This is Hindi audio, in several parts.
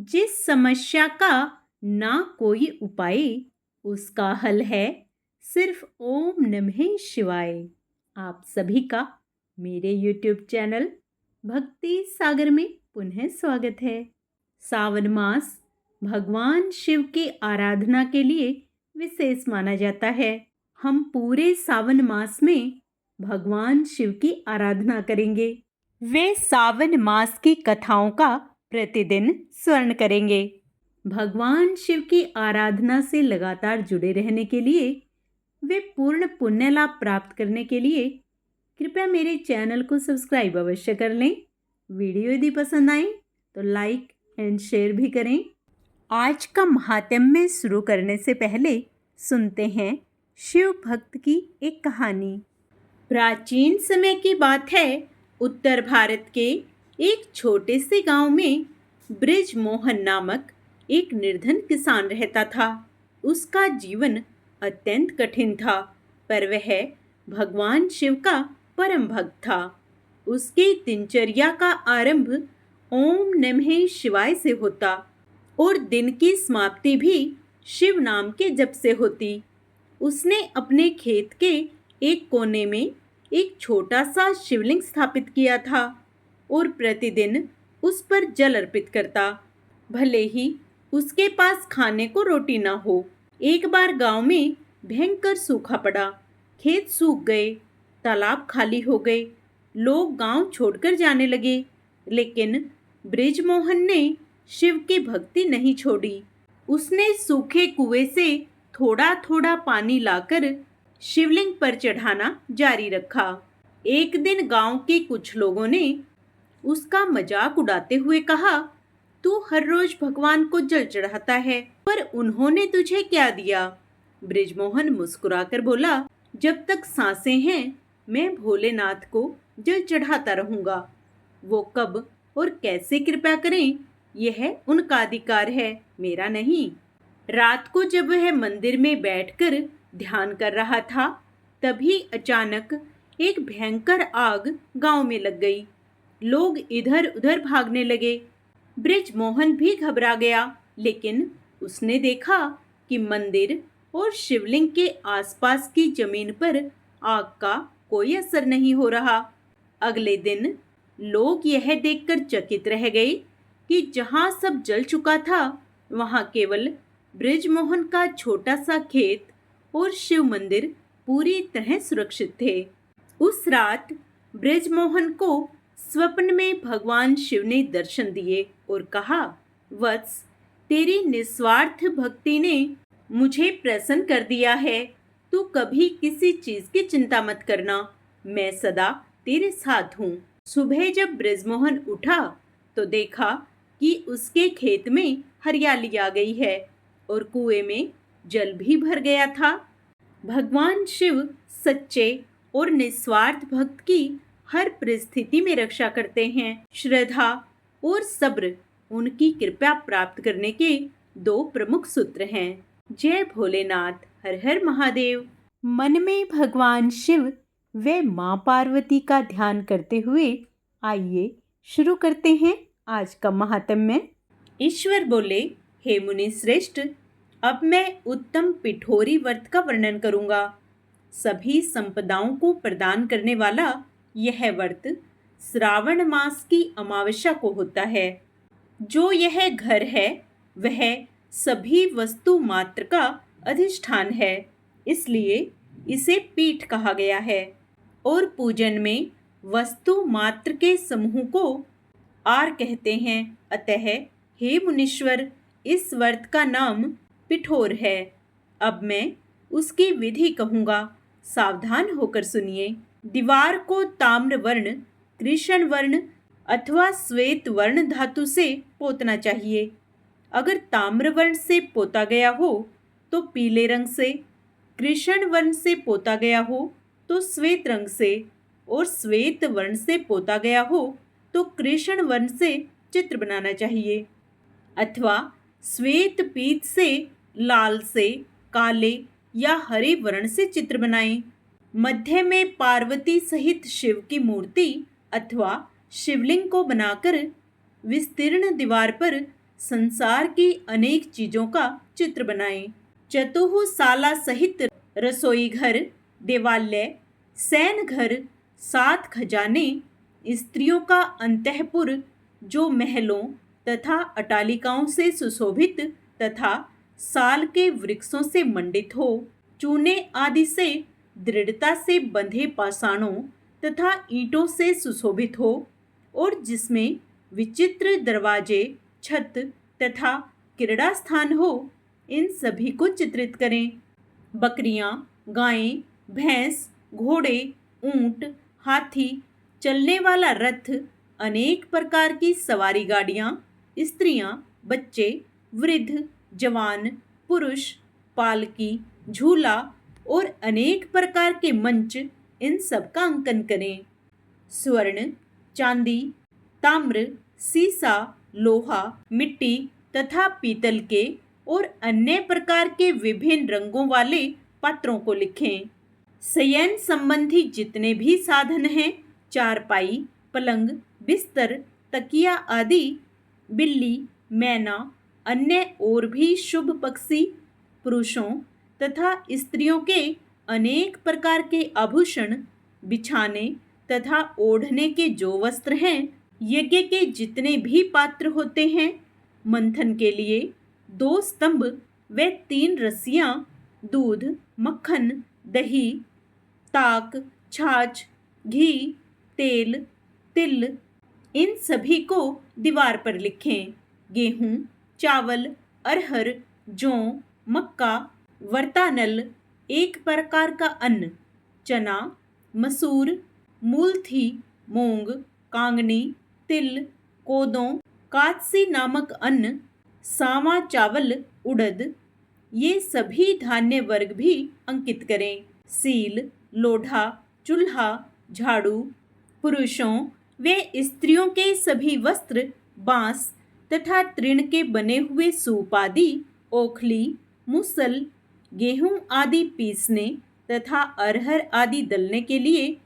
जिस समस्या का ना कोई उपाय, उसका हल है सिर्फ ओम नमः शिवाय। आप सभी का मेरे YouTube चैनल भक्ति सागर में पुनः स्वागत है। सावन मास भगवान शिव की आराधना के लिए विशेष माना जाता है। हम पूरे सावन मास में भगवान शिव की आराधना करेंगे। वे सावन मास की कथाओं का प्रतिदिन स्मरण करेंगे। भगवान शिव की आराधना से लगातार जुड़े रहने के लिए, वे पूर्ण पुण्य लाभ प्राप्त करने के लिए कृपया मेरे चैनल को सब्सक्राइब अवश्य कर लें। वीडियो यदि पसंद आए तो लाइक एंड शेयर भी करें। आज का महात्म्य शुरू करने से पहले सुनते हैं शिव भक्त की एक कहानी। प्राचीन समय की बात है। उत्तर भारत के एक छोटे से गांव में ब्रिज मोहन नामक एक निर्धन किसान रहता था। उसका जीवन अत्यंत कठिन था, पर वह भगवान शिव का परम भक्त था। उसकी दिनचर्या का आरंभ ओम नमः शिवाय से होता और दिन की समाप्ति भी शिव नाम के जप से होती। उसने अपने खेत के एक कोने में एक छोटा सा शिवलिंग स्थापित किया था और प्रतिदिन उस पर जल अर्पित करता, भले ही उसके पास खाने को रोटी ना हो। एक बार गांव में भयंकर सूखा पड़ा, खेत सूख गए, तालाब खाली हो गए, लोग गांव छोड़कर जाने लगे, लेकिन ब्रिजमोहन ने शिव की भक्ति नहीं छोड़ी। उसने सूखे कुएं से थोड़ा थोड़ा पानी लाकर शिवलिंग पर चढ़ाना जारी रखा। एक दिन गांव के कुछ लोगों ने उसका मजाक उड़ाते हुए कहा, तू हर रोज भगवान को जल चढ़ाता है, पर उन्होंने तुझे क्या दिया? ब्रिजमोहन मुस्कुराकर बोला, जब तक सांसें हैं मैं भोलेनाथ को जल चढ़ाता रहूंगा। वो कब और कैसे कृपा करें, यह उनका अधिकार है, मेरा नहीं। रात को जब वह मंदिर में बैठकर ध्यान कर रहा था, तभी अचानक एक भयंकर आग गांव में लग गई। लोग इधर उधर भागने लगे। ब्रिजमोहन भी घबरा गया, लेकिन उसने देखा कि मंदिर और शिवलिंग के आसपास की जमीन पर आग का कोई असर नहीं हो रहा। अगले दिन लोग यह देखकर चकित रह गए कि जहां सब जल चुका था, वहां केवल ब्रिजमोहन का छोटा सा खेत और शिव मंदिर पूरी तरह सुरक्षित थे। उस रात ब्रिजमोहन को स्वप्न में भगवान शिव ने दर्शन दिए और कहा, वत्स, तेरी निस्वार्थ भक्ति ने मुझे प्रसन्न कर दिया है। तू कभी किसी चीज की चिंता मत करना, मैं सदा तेरे साथ हूँ। सुबह जब ब्रिजमोहन उठा तो देखा कि उसके खेत में हरियाली आ गई है और कुएं में जल भी भर गया था। भगवान शिव सच्चे और निस्वार्थ भक्त की हर परिस्थिति में रक्षा करते हैं। श्रद्धा और सब्र उनकी कृपा प्राप्त करने के दो प्रमुख सूत्र हैं। जय भोलेनाथ, हर हर महादेव। मन में भगवान शिव व मां पार्वती का ध्यान करते हुए आइए शुरू करते हैं आज का महात्म्य। ईश्वर बोले, हे मुनि श्रेष्ठ, अब मैं उत्तम पिठोरी व्रत का वर्णन करूंगा। सभी संपदाओं को प्रदान करने वाला यह व्रत श्रावण मास की अमावस्या को होता है। जो यह घर है वह सभी वस्तु मात्र का अधिष्ठान है, इसलिए इसे पीठ कहा गया है। और पूजन में वस्तु मात्र के समूह को आर कहते हैं। अतः हे मुनीश्वर, इस व्रत का नाम पिठोर है। अब मैं उसकी विधि कहूंगा, सावधान होकर सुनिए। दीवार को ताम्र वर्ण, कृष्ण वर्ण अथवा श्वेत वर्ण धातु से पोतना चाहिए। अगर ताम्र वर्ण से पोता गया हो तो पीले रंग से, कृष्ण वर्ण से पोता गया हो तो श्वेत रंग से, और श्वेत वर्ण से पोता गया हो तो कृष्ण वर्ण से चित्र बनाना चाहिए। अथवा श्वेत पीत से, लाल से, काले या हरे वर्ण से चित्र बनाएं। मध्य में पार्वती सहित शिव की मूर्ति अथवा शिवलिंग को बनाकर विस्तीर्ण दीवार पर संसार की अनेक चीजों का चित्र बनाएं। चतुःशाला सहित रसोई घर, देवालय, सैन घर, 7 खजाने, स्त्रियों का अंतःपुर जो महलों तथा अटालिकाओं से सुशोभित तथा साल के वृक्षों से मंडित हो, चूने आदि से दृढ़ता से बंधे पाषाणों तथा ईंटों से सुशोभित हो, और जिसमें विचित्र दरवाजे, छत तथा क्रीड़ा स्थान हो, इन सभी को चित्रित करें। बकरियां, गायें, भैंस, घोड़े, ऊंट, हाथी, चलने वाला रथ, अनेक प्रकार की सवारी गाड़ियां, स्त्रियां, बच्चे, वृद्ध, जवान, पुरुष, पालकी, झूला और अनेक प्रकार के मंच, इन सब का अंकन करें। स्वर्ण, चांदी, ताम्र, सीसा, लोहा, मिट्टी तथा पीतल के और अन्य प्रकार के विभिन्न रंगों वाले पात्रों को लिखें। शयन संबंधी जितने भी साधन हैं, चारपाई, पलंग, बिस्तर, तकिया आदि, बिल्ली, मैना, अन्य और भी शुभ पक्षी, पुरुषों तथा स्त्रियों के अनेक प्रकार के आभूषण, बिछाने तथा ओढ़ने के जो वस्त्र हैं, यज्ञ के जितने भी पात्र होते हैं, मंथन के लिए 2 स्तंभ व 3 रस्सियां, दूध, मक्खन, दही, ताक, छाछ, घी, तेल, तिल, इन सभी को दीवार पर लिखें। गेहूं, चावल, अरहर, जौ, मक्का, वर्तानल, एक प्रकार का अन्न, चना, मसूर, मूलथी, मूंग, कांगनी, तिल, कोदों, काचसी नामक अन्न, सावा चावल, उड़द, ये सभी धान्य वर्ग भी अंकित करें। सील, लोढ़ा, चूल्हा, झाड़ू, पुरुषों व स्त्रियों के सभी वस्त्र, बांस तथा तृण के बने हुए सूप आदि, ओखली, मुसल, गेहूं आदि पीसने तथा अरहर आदि दलने के लिए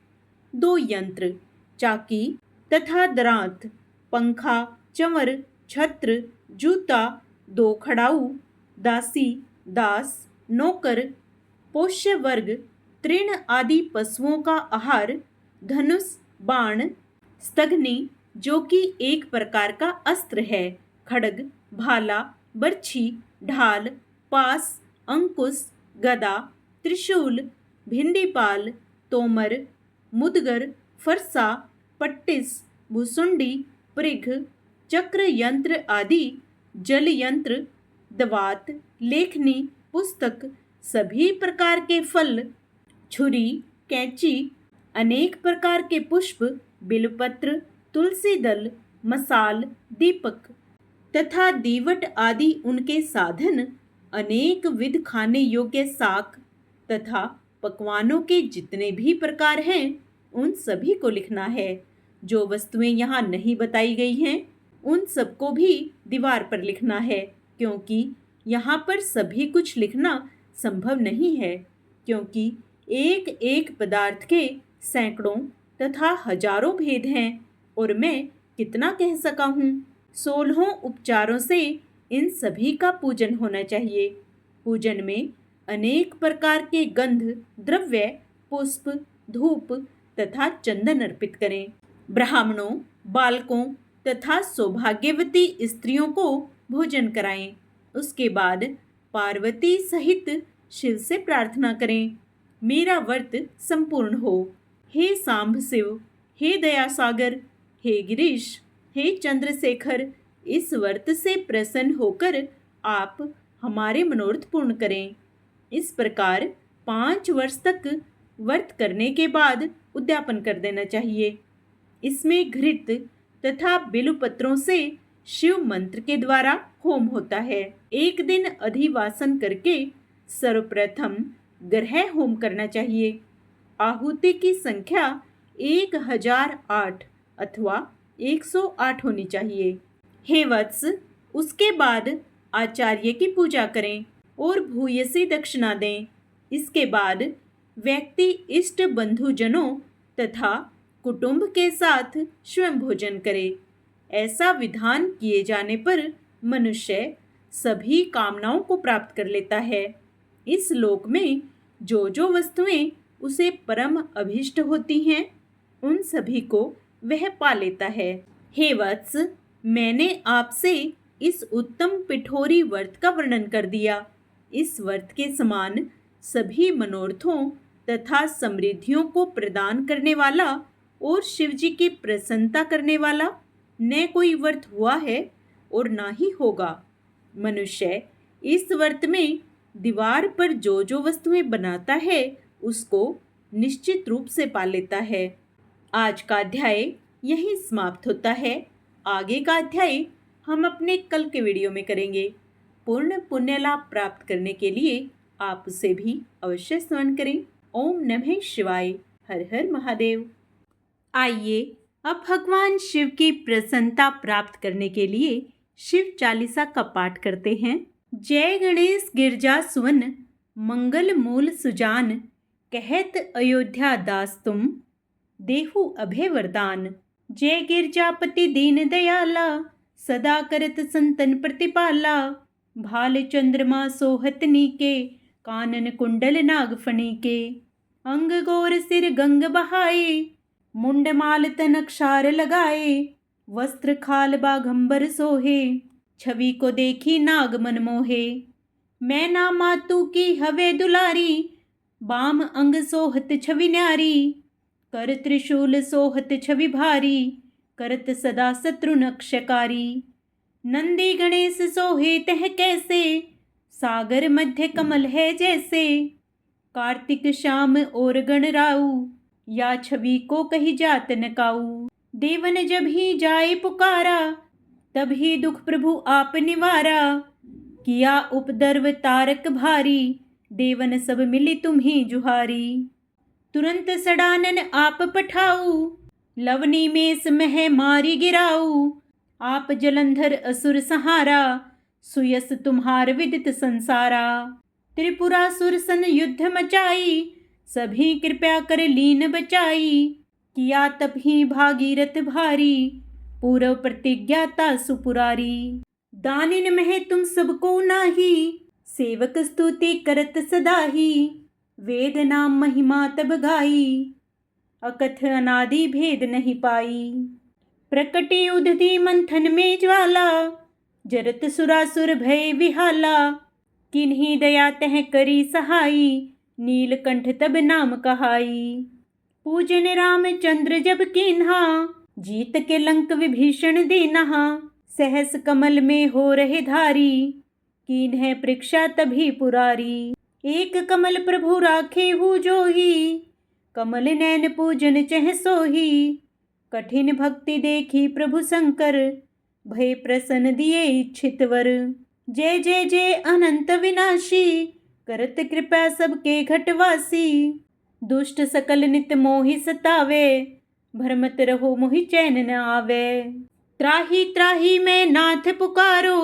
2 यंत्र, चाकी तथा दरांत, पंखा, चंवर, छत्र, जूता, 2 खड़ाऊ, दासी, दास, नौकर, पोष्य वर्ग, तृण आदि पशुओं का आहार, धनुष, बाण, स्तग्नि जो कि एक प्रकार का अस्त्र है, खड्ग, भाला, बर्छी, ढाल, पास, अंकुश, गदा, त्रिशूल, भिंडीपाल, तोमर, मुदगर, फरसा, पट्टिस, भुसुंडी, पृघ, चक्र यंत्र आदि, जल यंत्र, दवात, लेखनी, पुस्तक, सभी प्रकार के फल, छुरी, कैंची, अनेक प्रकार के पुष्प, बिलपत्र, तुलसी दल, मसाल, दीपक तथा दीवट आदि उनके साधन, अनेक विध खाने योग्य शाक तथा पकवानों के जितने भी प्रकार हैं, उन सभी को लिखना है। जो वस्तुएं यहाँ नहीं बताई गई हैं, उन सबको भी दीवार पर लिखना है, क्योंकि यहाँ पर सभी कुछ लिखना संभव नहीं है, क्योंकि एक एक पदार्थ के सैकड़ों तथा हजारों भेद हैं, और मैं कितना कह सका हूँ। 16 उपचारों से इन सभी का पूजन होना चाहिए। पूजन में अनेक प्रकार के गंध, द्रव्य, पुष्प, धूप तथा चंदन अर्पित करें। ब्राह्मणों, बालकों तथा सौभाग्यवती स्त्रियों को भोजन कराएं। उसके बाद पार्वती सहित शिव से प्रार्थना करें, मेरा व्रत संपूर्ण हो। हे सांब शिव, हे दया सागर, हे गिरीश, हे चंद्रशेखर, इस व्रत से प्रसन्न होकर आप हमारे मनोरथ पूर्ण करें। इस प्रकार 5 वर्ष तक व्रत करने के बाद उद्यापन कर देना चाहिए। इसमें घृत तथा बिल्वपत्रों से शिव मंत्र के द्वारा होम होता है। एक दिन अधिवासन करके सर्वप्रथम ग्रह होम करना चाहिए। आहुति की संख्या 1008 अथवा 108 होनी चाहिए। हे वत्स, उसके बाद आचार्य की पूजा करें और भूयसी दक्षिणा दें। इसके बाद व्यक्ति इष्ट बंधुजनों तथा कुटुंब के साथ स्वयं भोजन करे। ऐसा विधान किए जाने पर मनुष्य सभी कामनाओं को प्राप्त कर लेता है। इस लोक में जो जो वस्तुएं उसे परम अभिष्ट होती हैं, उन सभी को वह पा लेता है। हे वत्स, मैंने आपसे इस उत्तम पिठोरी व्रत का वर्णन कर दिया। इस व्रत के समान सभी मनोरथों तथा समृद्धियों को प्रदान करने वाला और शिवजी की प्रसन्नता करने वाला न कोई व्रत हुआ है और ना ही होगा। मनुष्य इस व्रत में दीवार पर जो जो वस्तुएं बनाता है उसको निश्चित रूप से पा लेता है। आज का अध्याय यहीं समाप्त होता है। आगे का अध्याय हम अपने कल के वीडियो में करेंगे। पूर्ण पुण्य लाभ प्राप्त करने के लिए आप उसे भी अवश्य स्मरण करें। ओम नमः शिवाय। हर हर महादेव। आइए अब भगवान शिव की प्रसन्नता प्राप्त करने के लिए शिव चालीसा का पाठ करते हैं। जय गणेश गिरजा सुवन, मंगल मूल सुजान, कहत अयोध्या दास तुम, देहु अभय वरदान। जय गिरजापति दीन दयाला, सदा करत संतन प्रतिपाला। भाल चंद्रमा सोहत नीके, कानन कुंडल नागफणी के। अंग गोर सिर गंग बहाए, मुंड माल तन अक्षार लगाए। वस्त्र खाल बाघंबर सोहे, छवि को देखी नाग मन मोहे। मैं ना मातू की हवे दुलारी, बाम अंग सोहत छवि न्यारी। कर त्रिशूल सोहत छवि भारी, करत सदा शत्रु नक्षकारी। नंदी गणेश सोहे तह कैसे, सागर मध्य कमल है जैसे। कार्तिक श्याम और गणराऊ, या छवि को कही जात न काऊ। देवन जब ही जाए पुकारा, तभी दुख प्रभु आप निवारा। किया उपद्रव तारक भारी, देवन सब मिली तुम्ही जुहारी। तुरंत सडानन आप पठाऊ, लवनी में समह मारी गिराऊ। आप जलंधर असुर सहारा, सुयस तुम्हार विदित संसारा। त्रिपुरासुर सन युद्ध मचाई, सभी कृपया कर लीन बचाई। किया तभी भागीरथ भारी, पूर्व प्रतिज्ञाता सुपुरारी। दानिन मह तुम सबको नाही, सेवक स्तुति करत सदाही। वेद नाम महिमा तब गाई, अकथ अनादि भेद नहीं पाई। प्रकटी उदधि मंथन में ज्वाला, जरत सुरासुर भय विहाला। किन्हीं दया तह करी सहाई, नीलकंठ तब नाम कहाई। पूजन रामचंद्र जब कीन्हा, जीत के लंक विभीषण दीनहा। सहस कमल में हो रहे धारी, कीन्ह परीक्षा तभी पुरारी। एक कमल प्रभु राखे हु जोही, कमल नैन पूजन चह सोही। कठिन भक्ति देखी प्रभु शंकर, भय प्रसन्न दिए इच्छित वर। जय जय जय अनंत विनाशी, करत कृपा सबके घटवासी। दुष्ट सकल नित मोहि सतावे, भरमत रहो मोहि चैन न आवे। त्राही त्राही मैं नाथ पुकारो,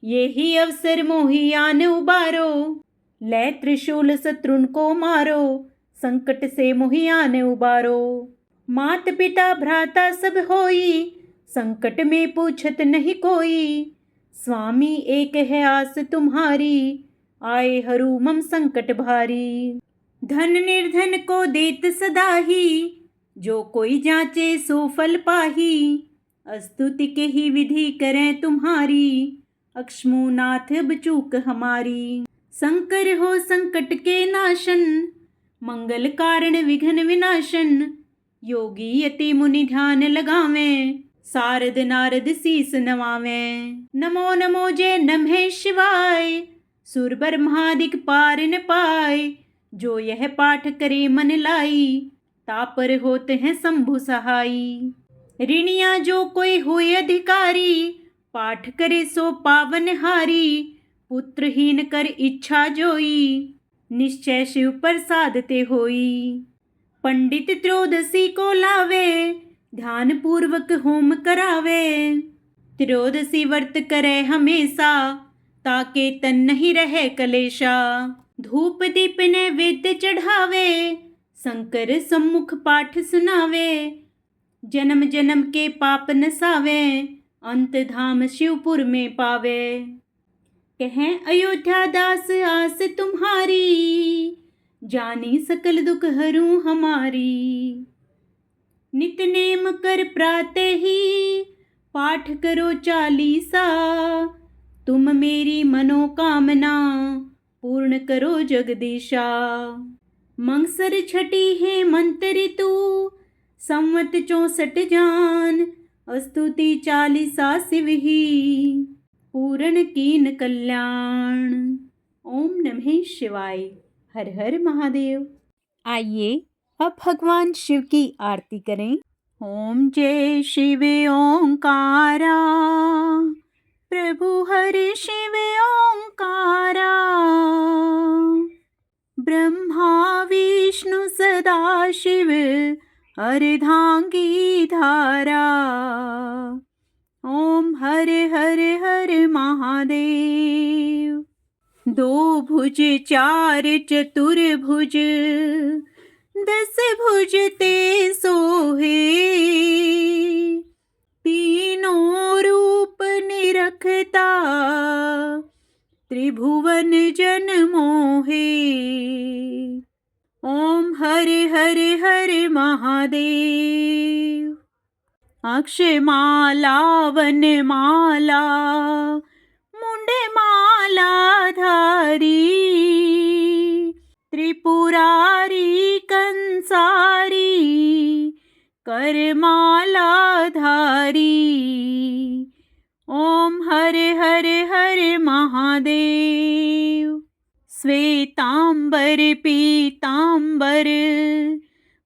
ये ही अवसर मोहि आन उबारो। लै त्रिशूल शत्रुन को मारो, संकट से मोहि आन उबारो। मात पिता भ्राता सब होई, संकट में पूछत नहीं कोई। स्वामी एक है आस तुम्हारी, आए हरू मम संकट भारी। धन निर्धन को देत सदाही, जो कोई जांचे सो फल पाही। स्तुति के ही विधि करें तुम्हारी, अक्ष्मूनाथ बचूक हमारी। शंकर हो संकट के नाशन, मंगल कारण विघ्न विनाशन। योगी यति मुनि ध्यान लगावें, सारद नारद शीस नवावें। नमो नमो जय नमः शिवाय, सुर ब्रह्मादिक पार न पाए। जो यह पाठ करे मन लाई, तापर होते हैं शंभु सहाई। ऋणिया जो कोई हुए अधिकारी, पाठ करे सो पावन हारी। पुत्रहीन कर इच्छा जोई, निश्चय शिव प्रसाद ते होई। पंडित त्रयोदशी को लावे, ध्यान पूर्वक होम करावे। त्रयोदशी व्रत करे हमेशा, ताके तन नहीं रहे कलेशा। धूप दीप नैवेद्य चढ़ावे, शंकर सम्मुख पाठ सुनावे। जन्म जन्म के पाप नसावे, अंत धाम शिवपुर में पावे। कहें अयोध्या दास आस तुम्हारी, जानी सकल दुख हरूं हमारी। नित नेम कर प्रातः ही, पाठ करो चालीसा। तुम मेरी मनोकामना, पूर्ण करो जगदीशा। मंगसर छठी है मंत्र ऋतु, संवत 64 जान। स्तुति चालीसा शिव ही, पूर्ण कीन कल्याण। ओम नमः शिवाय। हर हर महादेव। आइए अब भगवान शिव की आरती करें। ओम जय शिव ओंकारा, प्रभु हरि शिव ओंकारा। ब्रह्मा विष्णु सदा शिव, अर्धांगी धारा। ओम हरे हरे हरे महादेव। दो भुज चार चतुर्भुज, 10 भुज ते सोहे। तीनों रूप निरखता, त्रिभुवन जन मोहे। ओम हरे हरे हरे महादेव। अक्षमाला वनमाला, मुंड माला धारी। त्रिपुरारी कंसारी, करमाला धारी। ओम हरे हरे हरे महादेव। श्वेतांबर पीतांबर,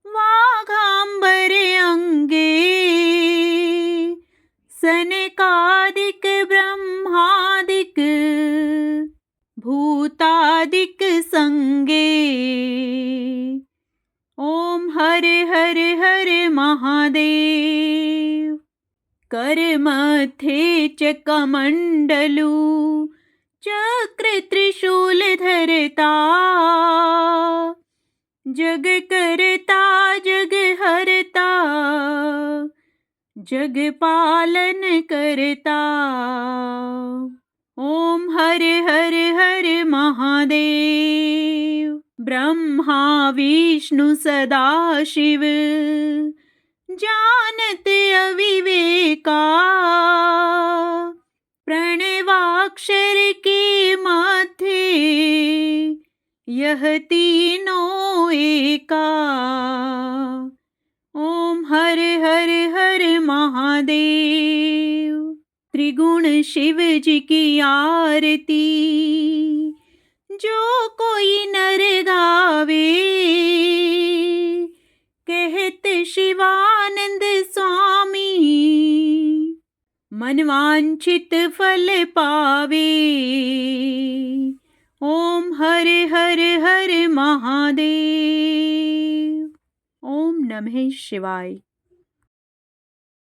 वाघांबर अंगे। सनकादिक ब्रह्मादिक, भूतादिक संगे। ओम हरे हरे हरे महादेव। कर मध्ये चकमंडलू, चक्र त्रिशूल धरता। जग करता जग हरता, जग पालन करता। ओम हरे हरे हरे महादेव। ब्रह्मा विष्णु सदा शिव, जानत अविवेका। प्रणवाक्षर के मध्य, यह तीनों एका। ओम हरे हरे हरे महादेव। त्रिगुण शिव जी की आरती, जो कोई नर गावे। कहते शिवानंद स्वामी, मनवांछित फल पावे। ओम हरे हरे हरे महादेव। ओम नमः शिवाय।